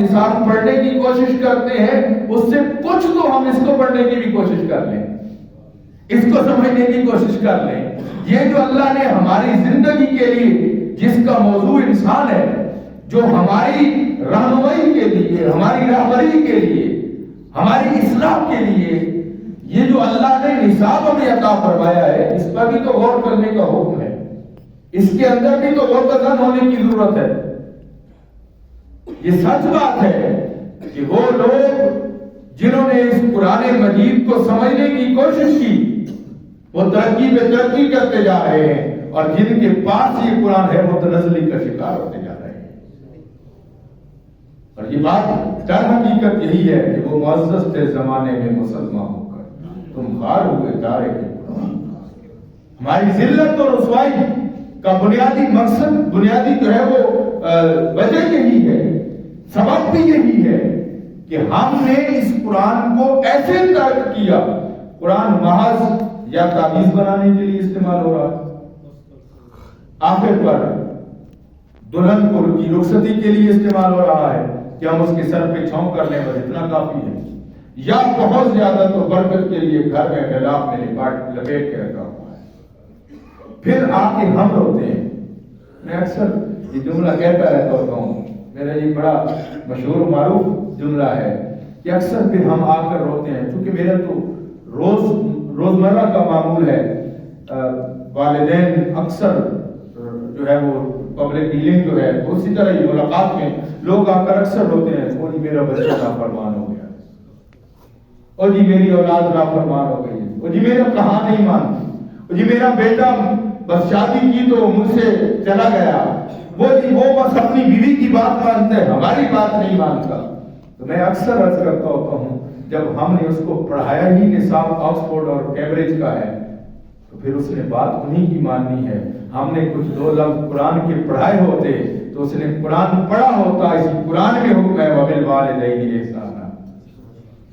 نصاب پڑھنے کی کوشش کرتے ہیں، اس سے کچھ تو ہم اس کو پڑھنے کی بھی کوشش کر لیں، اس کو سمجھنے کی کوشش کر لیں۔ یہ جو اللہ نے ہماری زندگی کے لیے جس کا موضوع انسان ہے، جو ہماری رہنمائی کے لیے، ہماری رہبری کے لیے، ہماری اصلاح کے لیے یہ جو اللہ نے نصاب ہمیں عطا فرمایا ہے، اس پر بھی تو غور کرنے کا حکم ہے، اس کے اندر بھی تو غور ہونے کی ضرورت ہے۔ یہ سچ بات ہے کہ وہ لوگ جنہوں نے اس قرآن مجید کو سمجھنے کی کوشش کی وہ ترقی پہ ترقی کرتے جا رہے ہیں، اور جن کے پاس یہ قرآن ہے وہ تنزلی کا شکار ہوتے جا رہے ہیں۔ اور یہ بات در حقیقت یہی ہے کہ وہ معزز تھے زمانے میں مسلمان ہو کر، تم خار ہوئے تارے کے قرآن۔ ہماری ذلت اور رسوائی کا بنیادی مقصد، بنیادی جو ہے وہ وجہ یہی ہے، سبب بھی یہی ہے کہ ہم نے اس قرآن کو ایسے ترک کیا۔ قرآن محض یا تعویذ بنانے کے لیے استعمال ہو رہا ہے، آخر پر دلہن کو کی رخصتی کے لیے استعمال ہو رہا ہے کہ ہم اس کے سر پہ چھاؤں کر لیں، بس اتنا کافی ہے، یا بہت زیادہ تو برکت کے لیے گھر میں غلاف میں لپیٹ کے رکھا ہوا ہے۔ پھر آ کے ہم روتے ہیں۔ میں اکثر یہ جملہ کہتا رہتا ہوتا ہوں، میرا یہ بڑا مشہور و معروف جملہ ہے کہ اکثر پھر ہم آ کر روتے ہیں، چونکہ میرا تو روزمرہ کا معمول ہے، والدین اکثر جو ہے وہ پبلک ڈیلنگ جو ہے اسی طرح ہی ملاقات میں لوگ آ کر اکثر روتے ہیں، وہ جی میرا بچہ نافرمان ہو گیا، اور جی میری اولاد نافرمان ہو گئی ہے، اور جی میرا کہاں نہیں مانتی، اور جی میرا بیٹا بس شادی کی تو مجھ سے چلا گیا، وہ جی وہ بس اپنی بیوی کی بات مانتا ہے، ہماری بات نہیں مانتا۔ تو میں اکثر عرض کرتا ہوتا ہوں، جب ہم نے اس کو پڑھایا ہی نصاب آکسفورڈ اور کیمبرج کا ہے تو پھر اس نے بات انہی کی ماننی ہے۔ ہم نے کچھ دو لفظ قرآن کے پڑھائے ہوتے تو اس نے قرآن پڑھا ہوتا، اسی قرآن میں حکم ہے وَبِالْوَالِدَيْنِ إِحْسَانًا،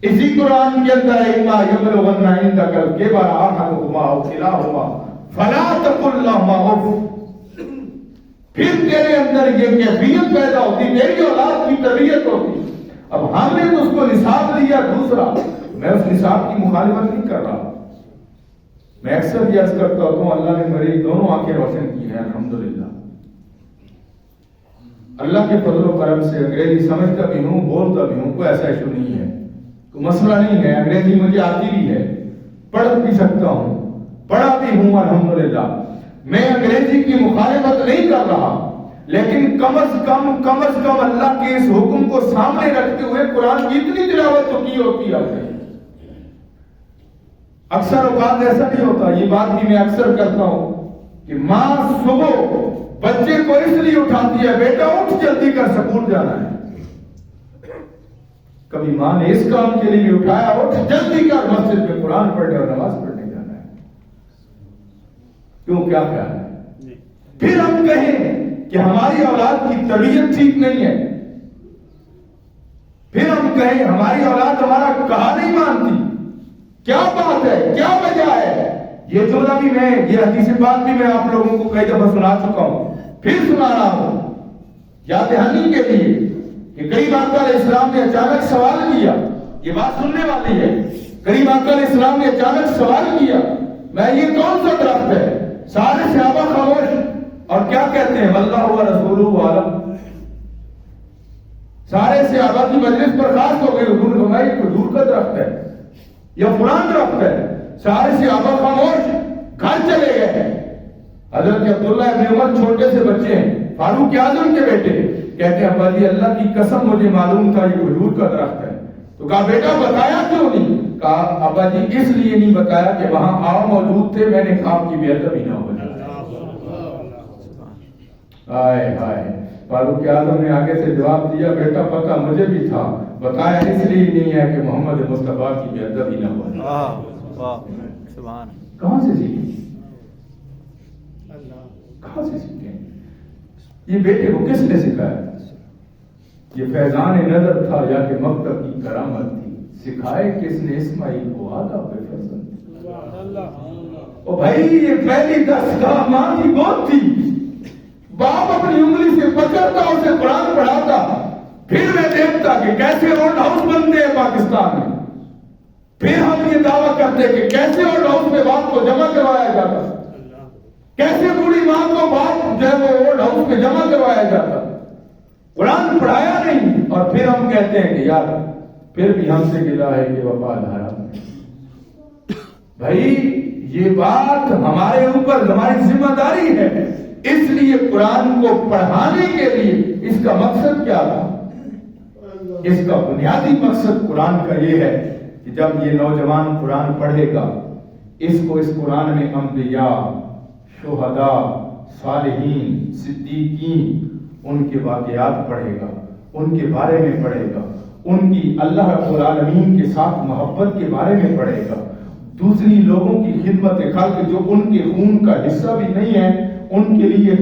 اسی قرآن کے اندر اِمَّا يَبْلُغَنَّ عِندَكَ الْكِبَرَ أَحَدُهُمَا أَوْ كِلَاهُمَا فَلَا تَقُل لَّهُمَا أُفٍّ۔ پھر تیرے اندر یہ کیفیت پیدا ہوتی، تیری اولاد کی تربیت ہوتی۔ اب ہم نے تو اس کو نصاب دیا دوسرا، میں اس نصاب کی مخالفت نہیں کر رہا، میں اکثر یہ عرض کرتا ہوں اللہ نے میری دونوں آنکھیں روشن کی ہیں الحمدللہ، اللہ کے فضل و کرم سے انگریزی سمجھتا بھی ہوں، بولتا بھی ہوں، کوئی ایسا ایشو نہیں ہے، کوئی مسئلہ نہیں ہے، انگریزی مجھے آتی بھی ہے، پڑھ بھی سکتا ہوں، پڑھا بھی ہوں الحمدللہ۔ میں انگریزی کی مخالفت نہیں کر رہا، لیکن کم از کم اللہ کے اس حکم کو سامنے رکھتے ہوئے قرآن کی اتنی تلاوت تو کی ہوتی ہے۔ اکثر اوقات ایسا نہیں ہوتا، یہ بات بھی میں اکثر کرتا ہوں کہ ماں صبح بچے کو اس لیے اٹھاتی ہے، بیٹا اٹھ جلدی کر سکول جانا ہے۔ کبھی ماں نے اس کام کے لیے بھی اٹھایا، اٹھ جلدی کر مسجد میں قرآن پڑھنے اور نماز پڑھنے جانا ہے۔ کیوں، کیا خیال ہے؟ پھر ہم کہیں کہ ہماری اولاد کی تربیت ٹھیک نہیں ہے، پھر ہم کہیں ہماری اولاد ہمارا کہا نہیں مانتی، کیا بات ہے، کیا وجہ ہے؟ یہ جملہ بھی میں، یہ حدیث بات بھی میں آپ لوگوں کو کئی دفعہ سنا چکا ہوں، پھر سنا رہا ہوں یاد دہانی کے لیے کہ قریب آقا علیہ السلام نے اچانک سوال کیا، یہ بات سننے والی ہے۔ قریب آقا علیہ السلام نے اچانک سوال کیا، میں یہ کون سا درخت ہے؟ سارے صحابہ خاموش، اور کیا کہتے ہیں؟ اللہ و رسولہ عالم۔ سارے صحابہ کی مجلس پر خاص ہو گئی، حضور نے فرمایا یہ کھجور کا درخت ہے یا فلان درخت ہے۔ سارے صحابہ خاموش، گھر چلے گئے۔ حضرت عبداللہ ابن عمر چھوٹے سے بچے ہیں، فاروق اعظم کے بیٹے، کہتے ہیں ابا جی اللہ کی قسم مجھے معلوم تھا یہ کھجور کا درخت ہے۔ تو کہا بیٹا بتایا کیوں نہیں؟ کہا ابا جی اس لیے نہیں بتایا کہ وہاں آؤ موجود تھے، میں نے خواب کی بے ادبی نہ ہو جائے۔ ہائے ہائے، فاروق اعظم نے آگے سے جواب دیا بیٹا پتہ مجھے بھی تھا، بتایا اس لیے نہیں ہے کہ محمد مصطفیٰ کی بے ادبی نہ ہو جائے۔ کہاں سے سیکھیں؟ کہاں سے سیکھیں؟ یہ بیٹے کو کس نے سکھایا؟ یہ فیضان نظر تھا یا کہ مکتب کی کرامت تھی؟ سکھائے کس نے اسماعیل کو آداب فیضان؟ او بھائی یہ پہلی دستگاہ ماں کی گود تھی، باپ اپنی انگلی سے پکڑتا اسے قرآن پڑھاتا، پھر میں دیکھتا دیکھتا کہ کیسے اولڈ ہاؤس بنتے ہیں پاکستان میں، پھر ہم یہ دعویٰ کرتے کہ کیسے اولڈ ہاؤس میں باپ کو جمع کروایا جاتا، کیسے بوڑھی ماں کو باپ جو ہے وہ اولڈ ہاؤس میں جمع کروایا جاتا، قرآن پڑھایا نہیں، اور پھر ہم کہتے ہیں کہ یار پھر بھی ہم سے گلا ہے کہ وفادار۔ بھائی یہ بات ہمارے اوپر ہماری ذمہ داری ہے، اس لیے قرآن کو پڑھانے کے لیے اس کا مقصد کیا تھا؟ اس کا بنیادی مقصد قرآن کا یہ ہے کہ جب یہ نوجوان قرآن پڑھے گا، اس کو اس قرآن میں انبیاء، شہداء، صالحین، صدیقین، ان کے واقعات پڑھے گا، ان کے بارے میں پڑھے گا، ان کی اللہ رب العالمین کے ساتھ محبت کے بارے میں پڑھے گا، دوسری لوگوں کی خدمت خلق جو ان کے خون کا حصہ بھی نہیں ہے ان کے لیے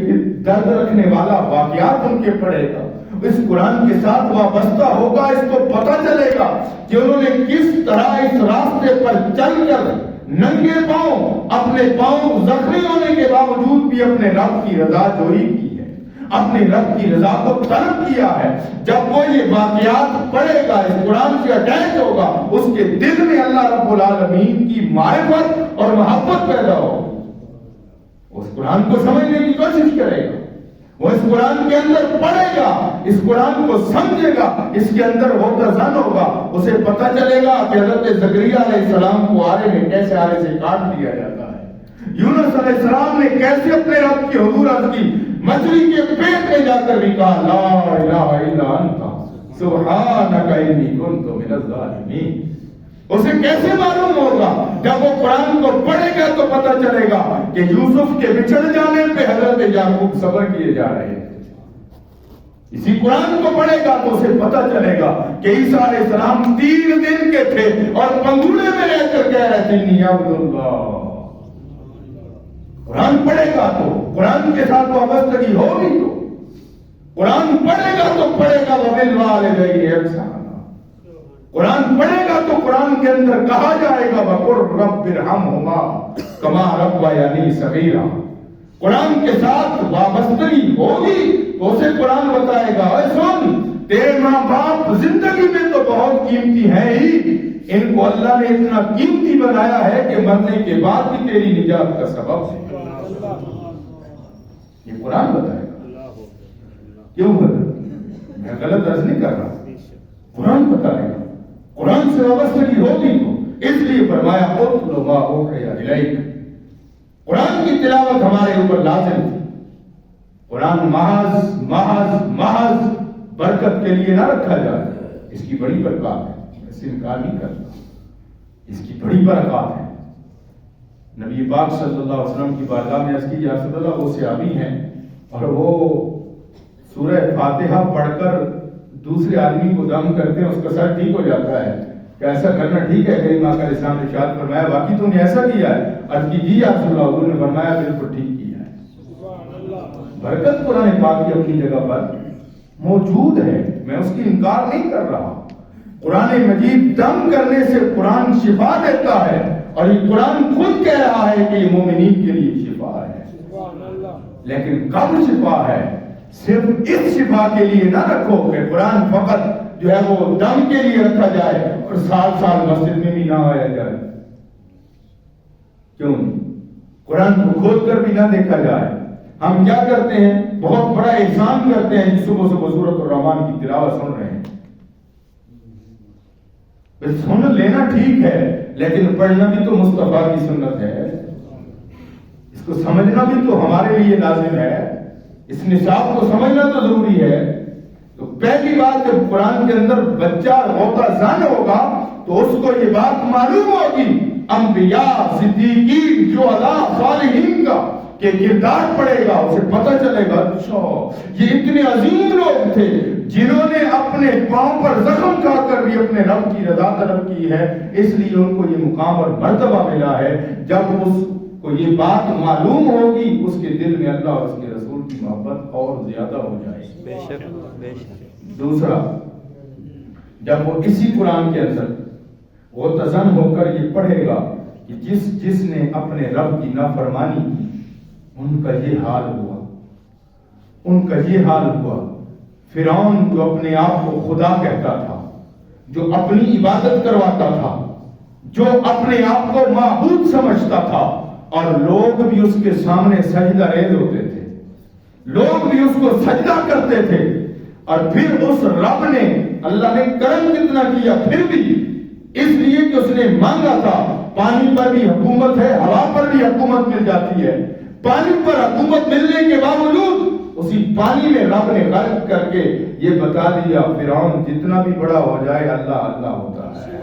درد رکھنے والا واقعات ان کے پڑھے گا، اس قرآن کے ساتھ وابستہ ہوگا، اس کو پتہ چلے گا کہ انہوں نے کس طرح اس راستے پر چل کر ننگے پاؤں، اپنے پاؤں زخمی ہونے کے باوجود بھی اپنے رب کی رضا جوئی کی ہے، اپنے رب کی رضا کو طلب کیا ہے۔ جب وہ یہ واقعات پڑھے گا، اس قرآن سے اٹیچ ہوگا، اس کے دل میں اللہ رب العالمین کی معرفت اور محبت پیدا ہوگی، اس قرآن کو سمجھنے کی کوشش کرے گا، وہ اس قرآن کے اندر پڑھے گا، اس قرآن کو سمجھے گا، اس کے اندر متزن ہوگا، اسے پتہ چلے گا کہ حضرت زکریا علیہ السلام کو آرے میں کیسے آرے سے کاٹ دیا جاتا ہے، یونس علیہ السلام نے کیسے اپنے رب کی حضور عرض کی، مچھلی کے پیٹ میں جا کر بھی کہا لا الہ الا انت سبحانک انی کنت من الظالمین۔ اسے کیسے معلوم ہوگا؟ جب وہ قرآن کو پڑھے گا تو پتہ چلے گا کہ یوسف کے بچھڑ جانے پہ حضرت یعقوب صبر کیے جا رہے ہیں، اسی قرآن کو پڑھے گا تو اسے پتہ چلے گا کہ عیسیٰ علیہ السلام 3 دن کے تھے اور پنگوڑے میں رہ کر کہہ رہے تھے انی عبد اللہ۔ قرآن پڑھے گا تو قرآن کے ساتھ وابستگی ہوگی، تو قرآن پڑھے گا تو پڑھے گا وبالوالدین احسانا، قرآن پڑھے گا تو قرآن کے اندر کہا جائے گا وقل رب ارحمہما کما ربیانی صغیرا۔ قرآن کے ساتھ وابستگی ہوگی تو اسے قرآن بتائے گا اے سن، تیرے ماں باپ زندگی میں تو بہت قیمتی ہیں ہی، ان کو اللہ نے اتنا قیمتی بنایا ہے کہ مرنے کے بعد بھی تیری نجات کا سبب ہے، یہ قرآن بتائے گا۔ کیوں حضرت میں غلط عرض نہیں کر رہا، قرآن بتائے گا، قرآن سے وابستگی ہوگی تو اس لیے فرمایا اتل ما اوحی الیک، قرآن کی تلاوت ہمارے اوپر لازم تھی۔ قرآن محض محض محض برکت کے لیے نہ رکھا جائے، اس کی بڑی برکات ہے، اس سے انکار نہیں کرتا، اس کی بڑی برکات ہے۔ نبی پاک صلی اللہ علیہ وسلم کی بارگاہ میں عرض کی یا رسول اللہ، وہ صحابی ہیں اور وہ سورہ فاتحہ پڑھ کر دوسرے آدمی کو دم کرتے ہیں، اس کا سر ٹھیک ہو جاتا ہے، کہ ایسا کرنا ٹھیک ہے؟ کریم آقا علیہ السلام نے ارشاد فرمایا باقی تم نے ایسا کیا ہے؟ عرض کی جی یا رسول اللہ، حضور نے فرمایا بالکل ٹھیک کیا ہے۔ برکت قرآن پاک کی اپنی جگہ پر موجود ہے، میں اس کی انکار نہیں کر رہا۔ قرآن مجید دم کرنے سے قرآن شفا دیتا ہے، اور یہ قرآن خود کہہ رہا ہے کہ یہ مومنین کے لیے شفا ہے، لیکن کب شفا ہے؟ صرف اس شفا کے لیے نہ رکھو کہ قرآن فقط جو ہے وہ دم کے لیے رکھا جائے اور سال سال مسجد میں بھی نہ آیا جائے، کیوں نہیں؟ قرآن کو کھول کر بھی نہ دیکھا جائے۔ ہم کیا کرتے ہیں؟ بہت بڑا احسان کرتے ہیں، صبح صبح سورۃ الرحمن کی تلاوت سن رہے ہیں، سن لینا ٹھیک ہے، لیکن پڑھنا بھی تو مصطفیٰ کی سنت ہے، اس کو سمجھنا بھی تو ہمارے لیے لازم ہے، اس نصاب کو سمجھنا تو ضروری ہے۔ تو پہلی بات جب قرآن کے اندر بچہ ہوتا زن ہوگا تو اس کو یہ بات معلوم ہوگی انبیاء، صدیقین، شہداء، صالحین کا کہ کردار پڑے گا، اسے پتہ چلے گا اچھا یہ اتنے عظیم لوگ تھے جنہوں نے اپنے پاؤں پر زخم کھا کر بھی اپنے رب کی رضا طلب کی ہے، اس لیے ان کو یہ مقام اور مرتبہ ملا ہے۔ جب اس کو یہ بات معلوم ہوگی اس کے دل میں اللہ اور اس کے رسول کی محبت اور زیادہ ہو جائے گی۔ بے شک۔ دوسرا، جب وہ اسی قرآن کے اندر وہ تزن ہو کر یہ پڑھے گا کہ جس نے اپنے رب کی نافرمانی کی ان کا یہ حال ہوا، ان کا یہ حال ہوا، فرعون جو اپنے آپ کو خدا کہتا تھا، جو اپنی عبادت کرواتا تھا، جو اپنے آپ کو معبود سمجھتا تھا، اور لوگ بھی اس کے سامنے سجدہ ریز ہوتے تھے، لوگ بھی اس کو سجدہ کرتے تھے، اور پھر اس رب نے، اللہ نے کرم کتنا کیا، پھر بھی اس لیے کہ اس نے مانگا تھا۔ پانی پر بھی حکومت ہے، ہوا پر بھی حکومت مل جاتی ہے، پانی پر حکومت ملنے کے باوجود اسی پانی میں رب نے غرق کر کے یہ بتا دیا، فرعون جتنا بھی بڑا ہو جائے اللہ اللہ ہوتا ہے،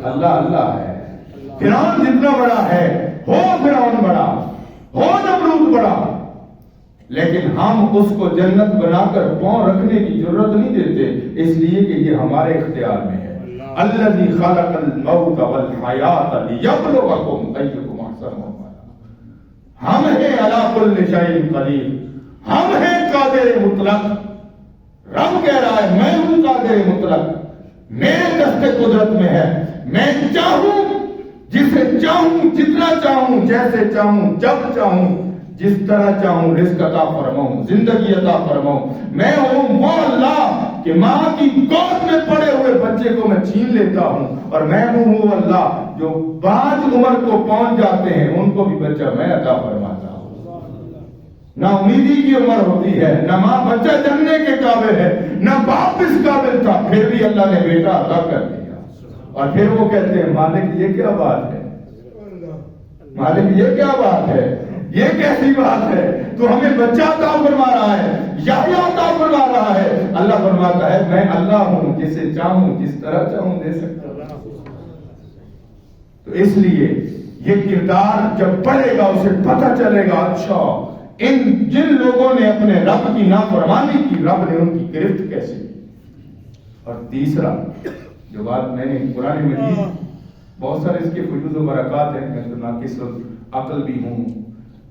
اللہ اللہ ہے۔ فرعون جتنا بڑا ہے، ہو فرعون بڑا، ہو نمرود بڑا، لیکن ہم اس کو جنت بنا کر پاؤں رکھنے کی ضرورت نہیں دیتے، اس لیے کہ یہ ہمارے اختیار میں ہے۔ الذی خلق الموت والحیات لیبلوکم ایکم احسن عملا۔ ہم ہیں علی کل شیء قدیر، ہم ہیں قادر مطلق۔ رب کہہ رہا ہے میں ہوں قادر مطلق، میرے دست قدرت میں ہے، میں چاہوں جسے چاہوں، جتنا چاہوں، جیسے چاہوں، جب چاہوں، جس طرح چاہوں رزق عطا فرماؤں، زندگی عطا فرماؤں۔ میں ہوں وہ اللہ کہ ماں کی گود میں پڑے ہوئے بچے کو میں چھین لیتا ہوں، اور میں ہوں وہ اللہ جو بعد عمر کو پہنچ جاتے ہیں ان کو بھی بچہ میں عطا فرماتا ہوں۔ نہ امیدی کی عمر ہوتی ہے، نہ ماں بچہ جننے کے قابل ہے، نہ باپ اس قابل تھا، پھر بھی اللہ نے بیٹا عطا کر دیا۔ اور پھر وہ کہتے ہیں مالک یہ کیا بات ہے، مالک یہ کیا بات ہے، یہ کیسی بات ہے، تو ہمیں بچہ عطا فرما رہا ہے، یحییٰ عطا فرما رہا ہے۔ اللہ فرماتا ہے میں اللہ ہوں، جسے چاہوں جس طرح چاہوں دے سکتا ہوں۔ تو اس لیے یہ کردار جب پڑھے گا اسے پتہ چلے گا، اچھا جن لوگوں نے اپنے رب کی نافرمانی کی، رب نے ان کی گرفت کیسے کی۔ اور تیسرا جو بات میں نے قرآن مجید، بہت سارے اس کے فیوز و برکات ہیں، میں تو ناقص عقل بھی ہوں،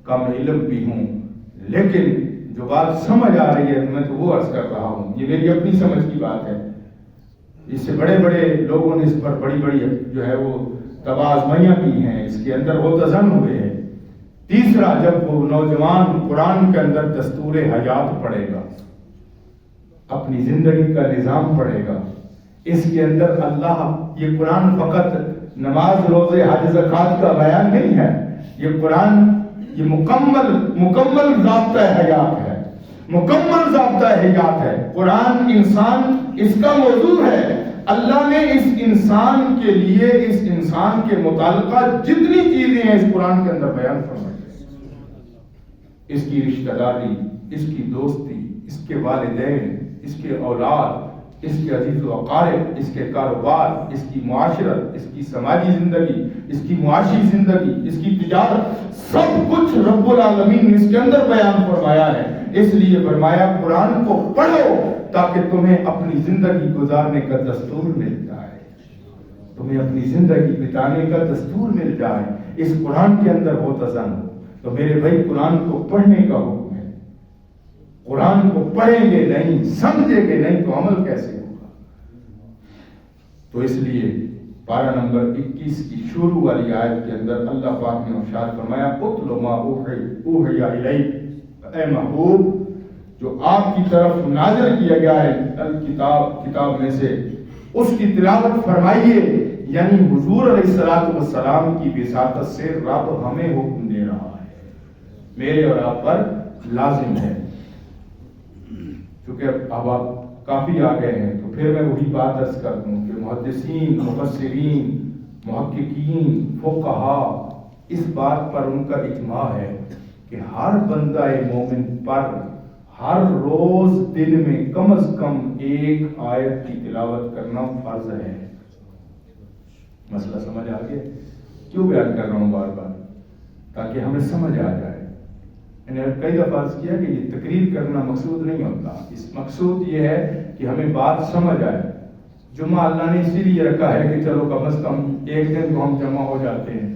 کم علم بھی ہوں، لیکن جو بات سمجھ آ رہی ہے میں تو وہ عرض کر رہا ہوں، یہ میری اپنی سمجھ کی بات ہے۔ اس سے بڑے بڑے لوگوں نے اس پر بڑی بڑی جو ہے وہ تبازمیاں کی ہیں، اس کے اندر وہ تزن ہوئے ہیں۔ تیسرا، جب وہ نوجوان قرآن کے اندر دستور حیات پڑھے گا، اپنی زندگی کا نظام پڑھے گا، اس کے اندر اللہ، یہ قرآن فقط نماز روزے حج زکوٰۃ کا بیان نہیں ہے، یہ قرآن یہ مکمل ضابطہ حیات ہے، مکمل ضابطہ حیات ہے۔ قرآن انسان اس کا موضوع ہے، اللہ نے اس انسان کے لیے، اس انسان کے متعلقہ جتنی چیزیں ہیں اس قرآن کے اندر بیان فرمائی ہے، اس کی رشتہ داری، اس کی دوستی، اس کے والدین، اس کے اولاد، اس کے عزیز و اقارب، اس کے کاروبار، اس کی معاشرت، اس کی سماجی زندگی، اس کی معاشی زندگی، اس کی تجارت، سب کچھ رب العالمین نے اس کے اندر بیان فرمایا ہے۔ اس لیے فرمایا قرآن کو پڑھو تاکہ تمہیں اپنی زندگی گزارنے کا دستور مل جائے، تمہیں اپنی زندگی بتانے کا دستور مل جائے، اس قرآن کے اندر وہ تزن ہو۔ تو میرے بھائی قرآن کو پڑھنے کا حکم ہے، قرآن کو پڑھیں گے نہیں، سمجھیں گے نہیں تو عمل کیسے ہوگا۔ تو اس لیے پارہ نمبر 21 کی شروع والی آیت کے اندر اللہ پاک نے ارشاد فرمایا اتل ما اوحی الیک، اے محبوب جو آپ کی طرف نازل کیا گیا ہے کتاب میں سے اس کی تلاوت فرمائیے۔ یعنی حضور علیہ السلام کی وساطت سے رب ہمیں حکم دے رہا ہے، میرے اور آپ پر لازم ہے۔ چونکہ اب آپ کافی آگئے ہیں تو پھر میں وہی بات عرض کر دوں کہ محدثین، مفسرین، محققین، فقہاء اس بات پر ان کا اجماع ہے کہ ہر بندہ مومن پر ہر روز دن میں کم از کم ایک آیت کی تلاوت کرنا فرض ہے۔ مسئلہ سمجھ آ گیا؟ کیوں بیان کر رہا ہوں بار بار؟ تاکہ ہمیں سمجھ آ جائے۔ میں نے کئی دفعہ عرض کیا کہ یہ تقریر کرنا مقصود نہیں ہوتا، اس مقصود یہ ہے کہ ہمیں بات سمجھ آئے۔ جمعہ اللہ نے اسی لیے رکھا ہے کہ چلو کم از کم ایک دن تو ہم جمع ہو جاتے ہیں،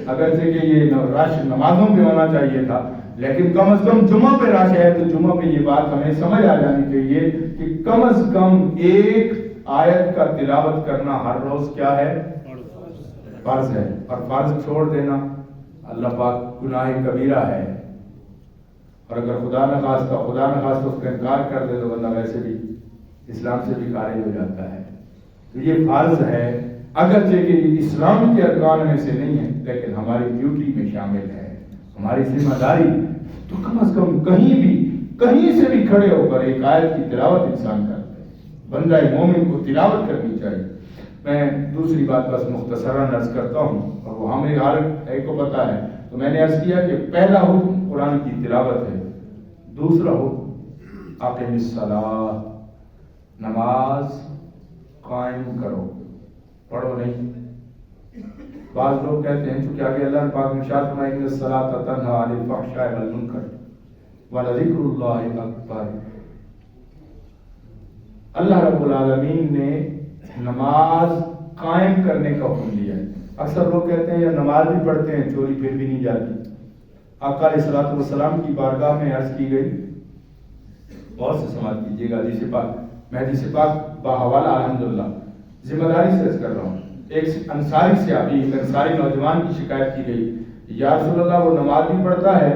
اگرچہ کہ یہ رش نمازوں پہ ہونا چاہیے تھا، لیکن کم از کم جمعہ پہ رش ہے تو جمعہ پہ یہ بات ہمیں سمجھ آ جانی چاہیے کہ کم از کم ایک آیت کا تلاوت کرنا ہر روز کیا ہے؟ فرض ہے۔ اور فرض چھوڑ دینا اللہ پاک گناہ کبیرہ ہے۔ اور اگر خدا نخواستہ اس کا انکار کر دے تو بندہ ویسے بھی اسلام سے بھی خارج ہو جاتا ہے. تو یہ فرض ہے، اگرچہ کہ یہ اسلام کے ارکان میں سے نہیں ہے لیکن ہماری ڈیوٹی میں شامل ہے، ہماری ذمہ داری. تو کم از کم کہیں سے بھی کھڑے ہو کر ایک آیت کی تلاوت انسان کرتا ہے. بندہ مومن کو تلاوت کرنی چاہیے. میں دوسری بات بس مختصراً عرض کرتا ہوں، اور وہ ہمیں ہر ایک کو پتہ ہے. تو میں نے عرض کیا کہ پہلا حکم قرآن کی تلاوت ہے، دوسرا حکم اقیم الصلاۃ، نماز قائم کرو، پڑھو نہیں. بعض لوگ کہتے ہیں چونکہ آگے اللہ پاک نے ارشاد فرمایا ان الصلاۃ تنہی عن الفحشاء والمنکر ولذکر اللہ اکبر. اللہ رب العالمین نے نماز قائم کرنے کا حکم دیا ہے. اکثر لوگ کہتے ہیں یا نماز بھی پڑھتے ہیں چوری پھر بھی نہیں جاتی. آقا علیہ الصلوۃ والسلام کی بارگاہ میں عرض کی گئی، غور سے سماعت کیجیے گا، حدیث پاک، میں حدیث پاک باحوالہ الحمدللہ ذمہ داری سے عرض کر رہا ہوں. ایک انصاری سے انصاری نوجوان کی شکایت کی گئی، یا رسول اللہ وہ نماز بھی پڑھتا ہے